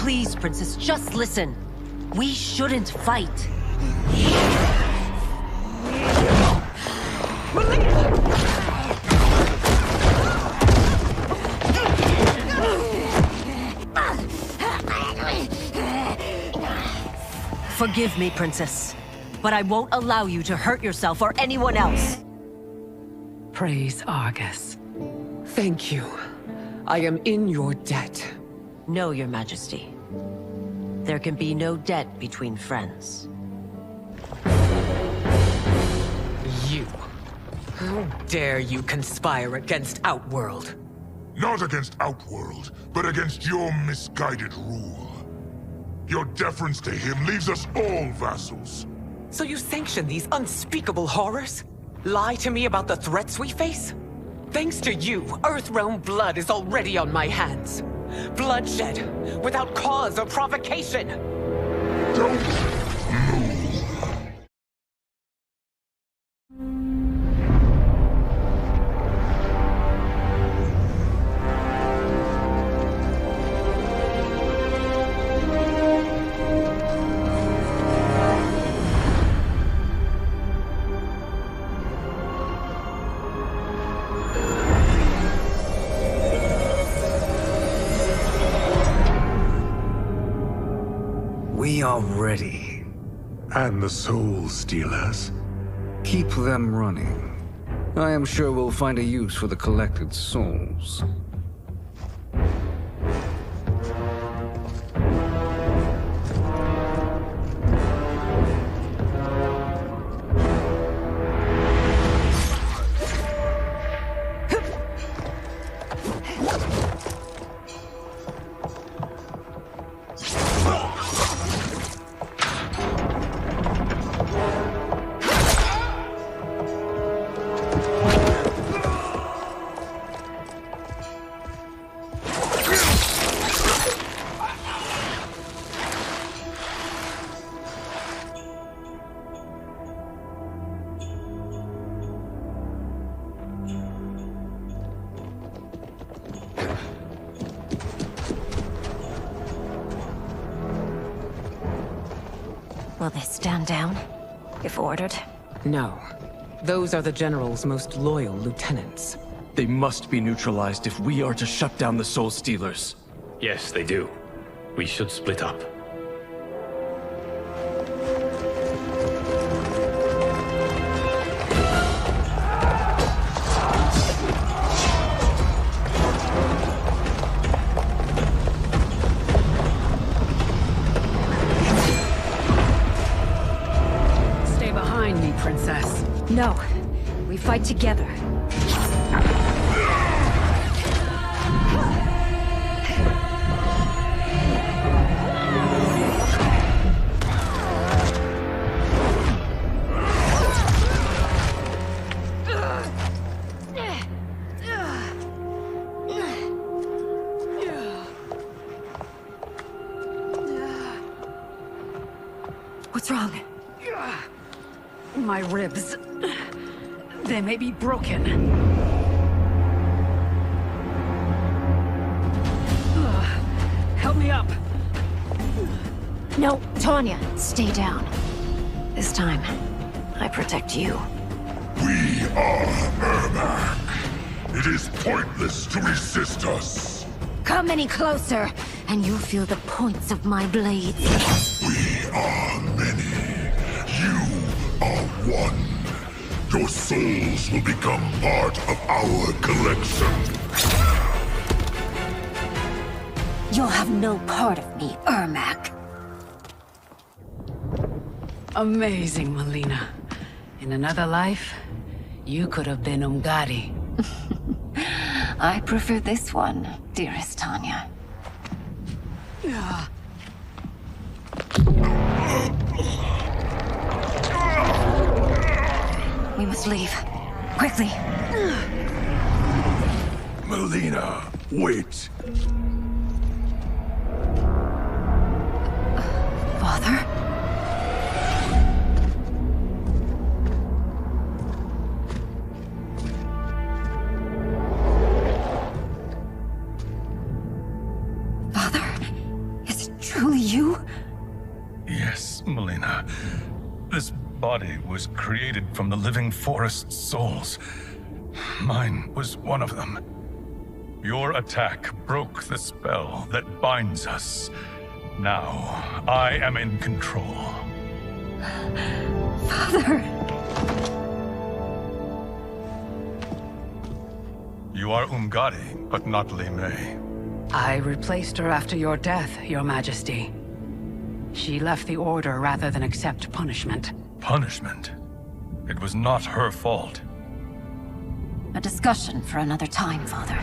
Please, Princess, just listen. We shouldn't fight. Forgive me, Princess, but I won't allow you to hurt yourself or anyone else. Praise Argus. Thank you. I am in your debt. No, Your Majesty. There can be no debt between friends. You. How dare you conspire against Outworld? Not against Outworld, but against your misguided rule. Your deference to him leaves us all vassals. So you sanction these unspeakable horrors? Lie to me about the threats we face? Thanks to you, Earthrealm blood is already on my hands. Bloodshed, without cause or provocation. Don't move. We are ready. And the Soul Stealers? Keep them running. I am sure we'll find a use for the collected souls. Will they stand down, if ordered? No. Those are the General's most loyal lieutenants. They must be neutralized if we are to shut down the Soul Stealers. Yes, they do. We should split up. Stay behind me, Princess. No. We fight together. What's wrong? My ribs. They may be broken. Help me up. No, Tanya, stay down. This time, I protect you. We are Ermac. It is pointless to resist us. Come any closer, and you'll feel the points of my blades. We are many. You are one. Your souls will become part of our collection. You'll have no part of me, Ermac. Amazing, Mileena. In another life, you could have been Umgadi. I prefer this one, dearest Tanya. We must leave. Quickly. Mileena, wait. Father? Father? Is it You? Yes, mileena. This body was created from the living forest's souls. Mine was one of them. Your attack broke the spell that binds us. Now, I am in control. Father! You are Umgadi, but not Li Mei. I replaced her after your death, Your Majesty. She left the Order rather than accept punishment. Punishment? It was not her fault. A discussion for another time, Father.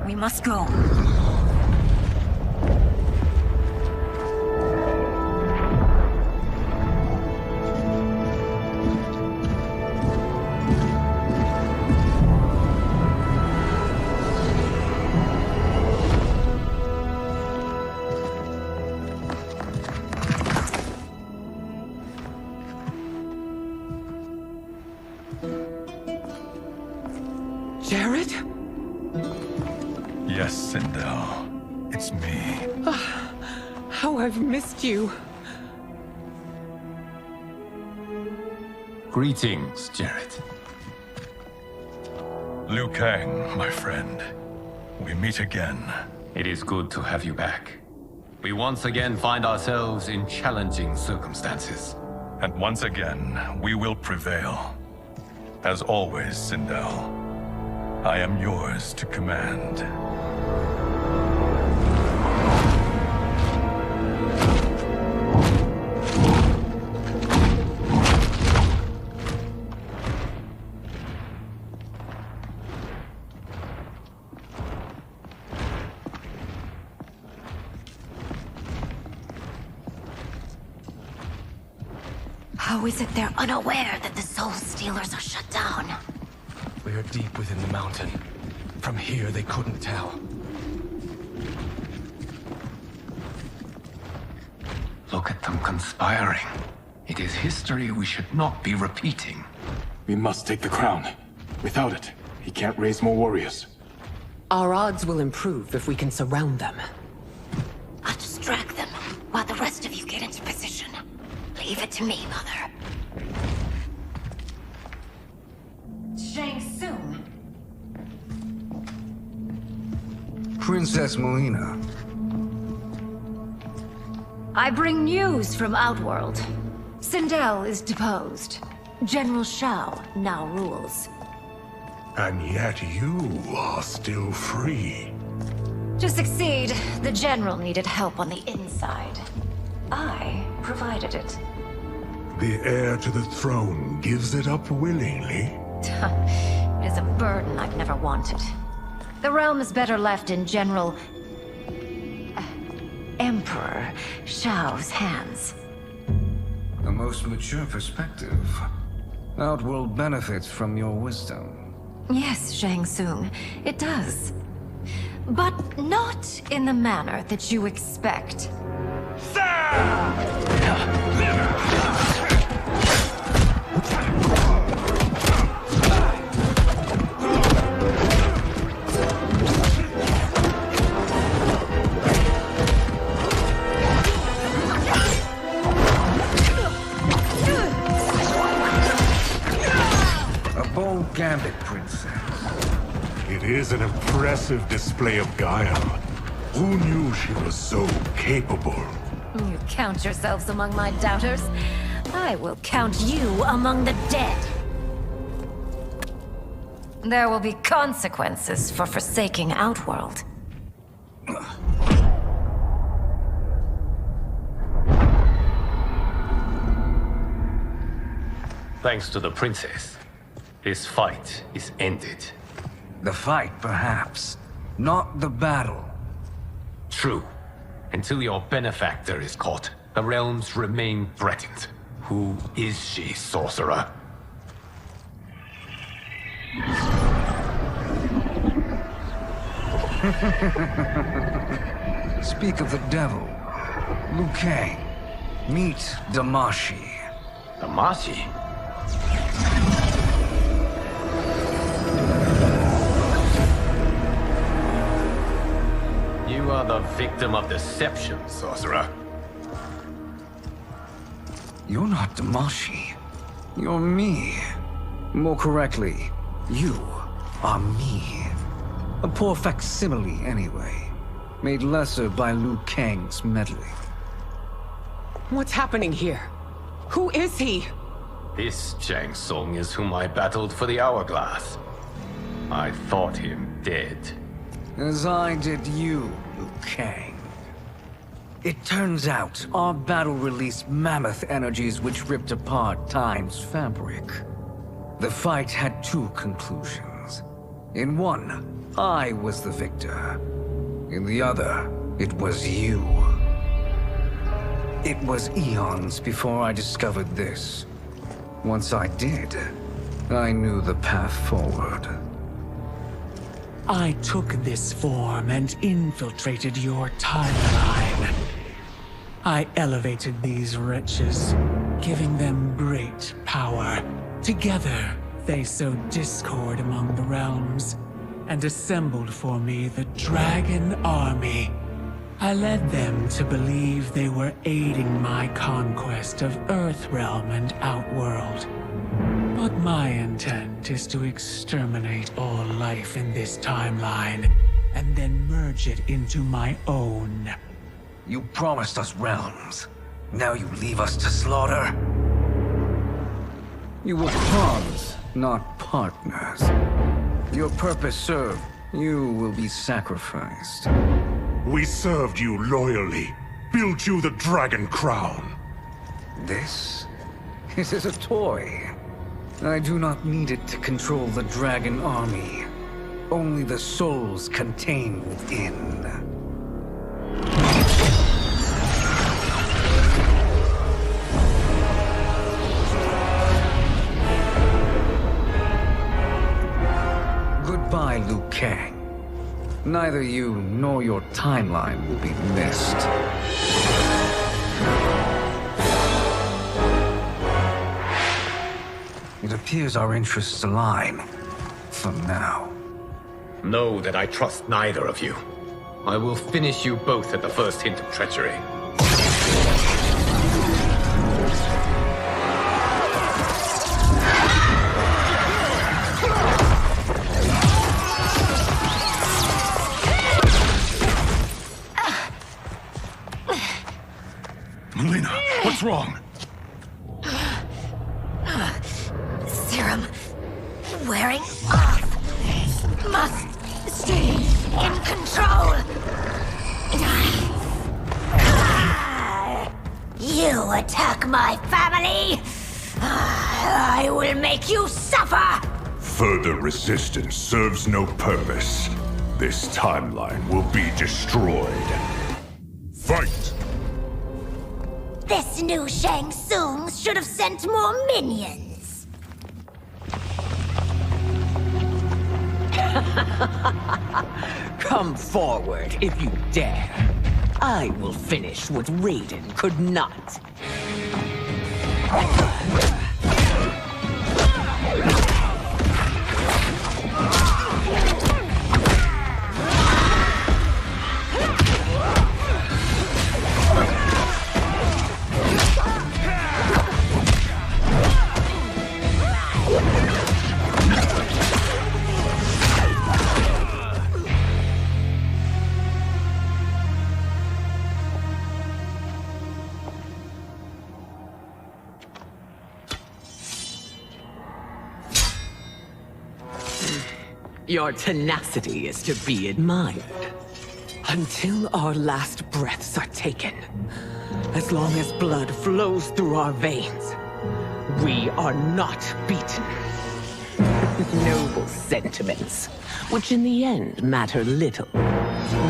We must go. Jared? Yes, Sindel. It's me. How I've missed you. Greetings, Jared. Liu Kang, my friend. We meet again. It is good to have you back. We once again find ourselves in challenging circumstances. And once again, we will prevail. As always, Sindel, I am yours to command. How is it they're unaware that the Soul Stealers are shut down? We are deep within the mountain. From here, they couldn't tell. Look at them conspiring. It is history we should not be repeating. We must take the crown. Without it, he can't raise more warriors. Our odds will improve if we can surround them. I'll distract them while the rest of you get into position. Leave it to me, Mother. Shang Tsung. Princess Mileena. I bring news from Outworld. Sindel is deposed. General Shao now rules. And yet you are still free. To succeed, the General needed help on the inside. I provided it. The heir to the throne gives it up willingly. It is a burden I've never wanted. The realm is better left in General... Emperor Shao's hands. A most mature perspective. Outworld benefits from your wisdom. Yes, Shang Tsung, it does. But not in the manner that you expect. A bold gambit, Princess. It is an impressive display of guile. Who knew she was so capable? You count yourselves among my doubters. I will count you among the dead. There will be consequences for forsaking Outworld. Thanks to the princess, this fight is ended. The fight, perhaps. Not the battle. True. Until your benefactor is caught, the realms remain threatened. Who is she, sorcerer? Speak of the devil. Liu Kang. Meet Damashi. Damashi? You are the victim of deception, sorcerer. You're not Damashi. You're me. More correctly, you are me. A poor facsimile, anyway. Made lesser by Liu Kang's meddling. What's happening here? Who is he? This Shang Tsung is whom I battled for the hourglass. I thought him dead. As I did you, Liu Kang. It turns out our battle released mammoth energies which ripped apart time's fabric. The fight had two conclusions. In one, I was the victor. In the other, it was you. It was eons before I discovered this. Once I did, I knew the path forward. I took this form and infiltrated your timeline. I elevated these wretches, giving them great power. Together, they sowed discord among the realms, and assembled for me the Dragon Army. I led them to believe they were aiding my conquest of Earthrealm and Outworld. But my intent is to exterminate all life in this timeline, and then merge it into my own. You promised us realms. Now you leave us to slaughter? You were pawns, not partners. Your purpose served. You will be sacrificed. We served you loyally, built you the Dragon Crown. This is a toy. I do not need it to control the Dragon Army. Only the souls contained within. Goodbye, Liu Kang. Neither you nor your timeline will be missed. It appears our interests align. For now. Know that I trust neither of you. I will finish you both at the first hint of treachery. Mileena, what's wrong? Serum wearing off. Must stay in control. You attack my family. I will make you suffer. Further resistance serves no purpose. This timeline will be destroyed. Fight! This new Shang Tsung should have sent more minions. Come forward if you dare. I will finish what Raiden could not. Your tenacity is to be admired. Until our last breaths are taken, as long as blood flows through our veins, we are not beaten. Noble sentiments, which in the end matter little.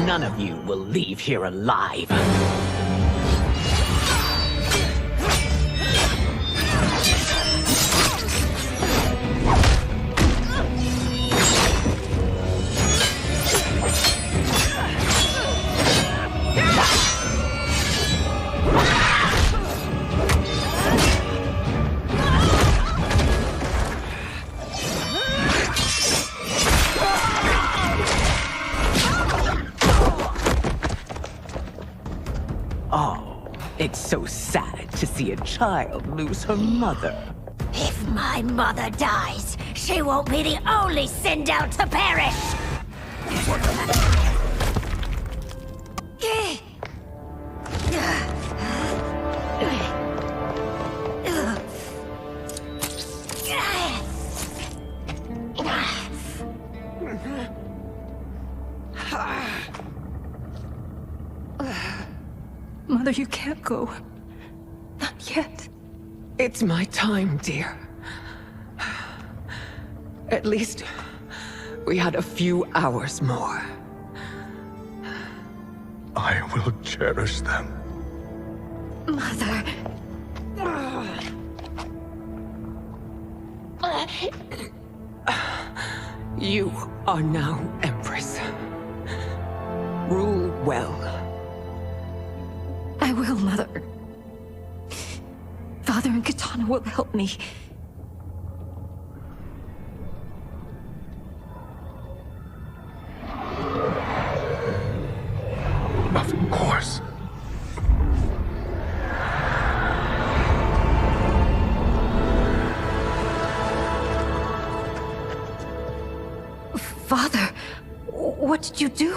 None of you will leave here alive. Oh, It's so sad to see a child lose her mother. If my mother dies, she won't be the only Sindel to perish! Mother, you can't go. Not yet. It's my time, dear. At least we had a few hours more. I will cherish them. Mother... You are now Empress. Rule well. I will, Mother. Father and Kitana will help me. Of course. Father, what did you do?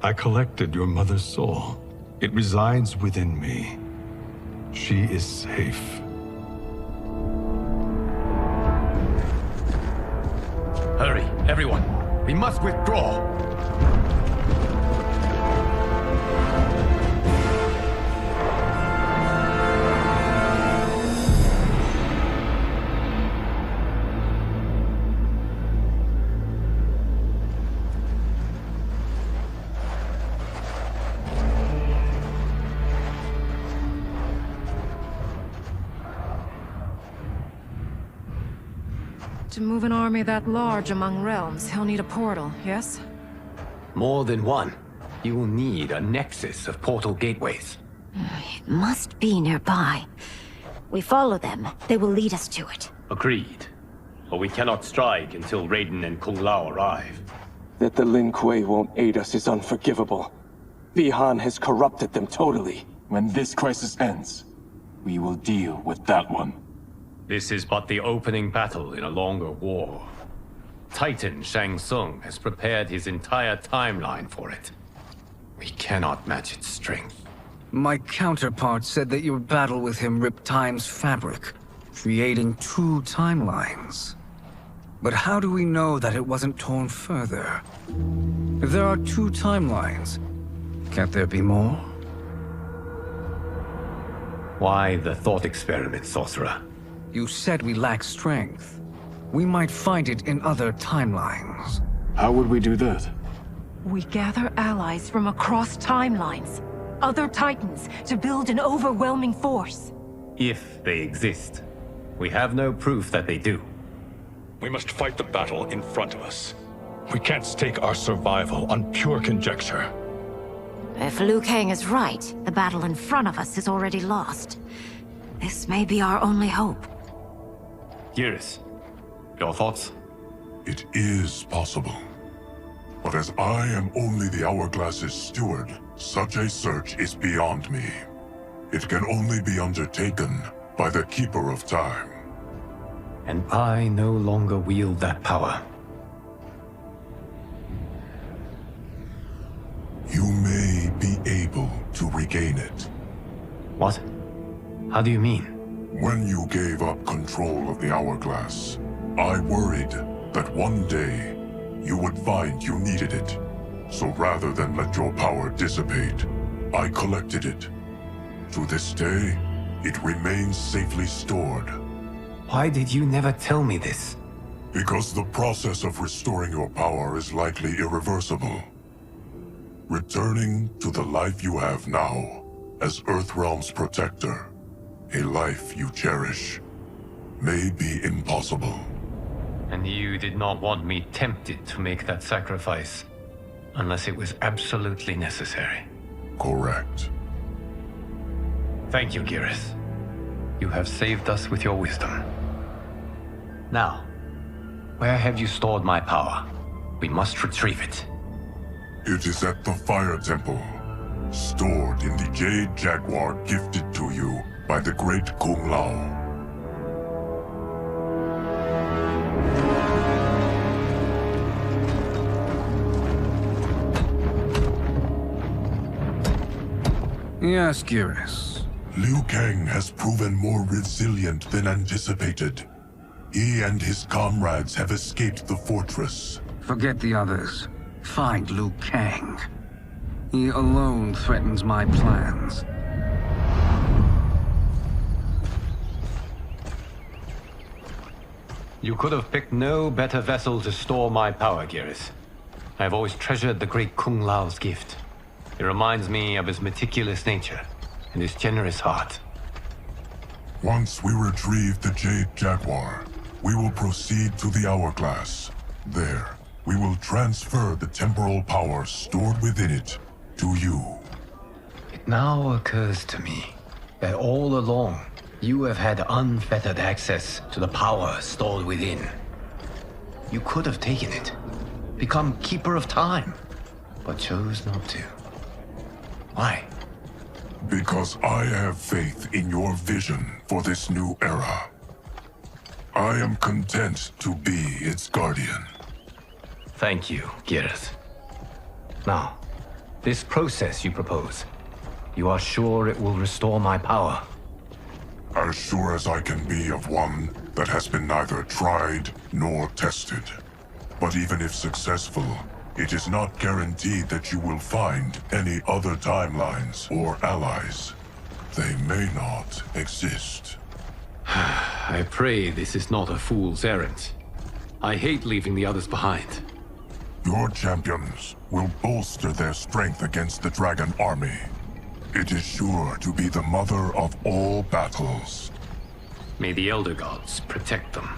I collected your mother's soul. It resides within me. She is safe. Hurry, everyone. We must withdraw. To move an army that large among realms, he'll need a portal, yes? More than one. You will need a nexus of portal gateways. It must be nearby. We follow them. They will lead us to it. Agreed. But we cannot strike until Raiden and Kung Lao arrive. That the Lin Kuei won't aid us is unforgivable. Bihan has corrupted them totally. When this crisis ends, we will deal with that one. This is but the opening battle in a longer war. Titan Shang Tsung has prepared his entire timeline for it. We cannot match its strength. My counterpart said that your battle with him ripped time's fabric, creating 2 timelines. But how do we know that it wasn't torn further? If there are 2 timelines, can't there be more? Why the thought experiment, sorcerer? You said we lack strength. We might find it in other timelines. How would we do that? We gather allies from across timelines, other titans, to build an overwhelming force. If they exist. We have no proof that they do. We must fight the battle in front of us. We can't stake our survival on pure conjecture. If Liu Kang is right, the battle in front of us is already lost. This may be our only hope. Geras, your thoughts? It is possible. But as I am only the Hourglass's steward, such a search is beyond me. It can only be undertaken by the Keeper of Time. And I no longer wield that power. You may be able to regain it. What? How do you mean? When you gave up control of the Hourglass, I worried that one day you would find you needed it. So rather than let your power dissipate, I collected it. To this day, it remains safely stored. Why did you never tell me this? Because the process of restoring your power is likely irreversible. Returning to the life you have now, as Earthrealm's protector, a life you cherish, may be impossible. And you did not want me tempted to make that sacrifice, unless it was absolutely necessary. Correct. Thank you, Geras. You have saved us with your wisdom. Now, where have you stored my power? We must retrieve it. It is at the Fire Temple. stored in the Jade Jaguar gifted to you by the great Kung Lao. Yes, Geras. Liu Kang has proven more resilient than anticipated. He and his comrades have escaped the fortress. Forget the others. Find Liu Kang. He alone threatens my plans. You could have picked no better vessel to store my power, Geras. I have always treasured the great Kung Lao's gift. It reminds me of his meticulous nature and his generous heart. Once we retrieve the Jade Jaguar, we will proceed to the Hourglass. There, we will transfer the temporal power stored within it to you. It now occurs to me that all along, you have had unfettered access to the power stored within. You could have taken it, become Keeper of Time, but chose not to. Why? Because I have faith in your vision for this new era. I am content to be its guardian. Thank you, Geras. Now, this process you propose, you are sure it will restore my power? As sure as I can be of one that has been neither tried nor tested. But even if successful, it is not guaranteed that you will find any other timelines or allies. They may not exist. I pray this is not a fool's errand. I hate leaving the others behind. Your champions will bolster their strength against the Dragon Army. It is sure to be the mother of all battles. May the Elder Gods protect them.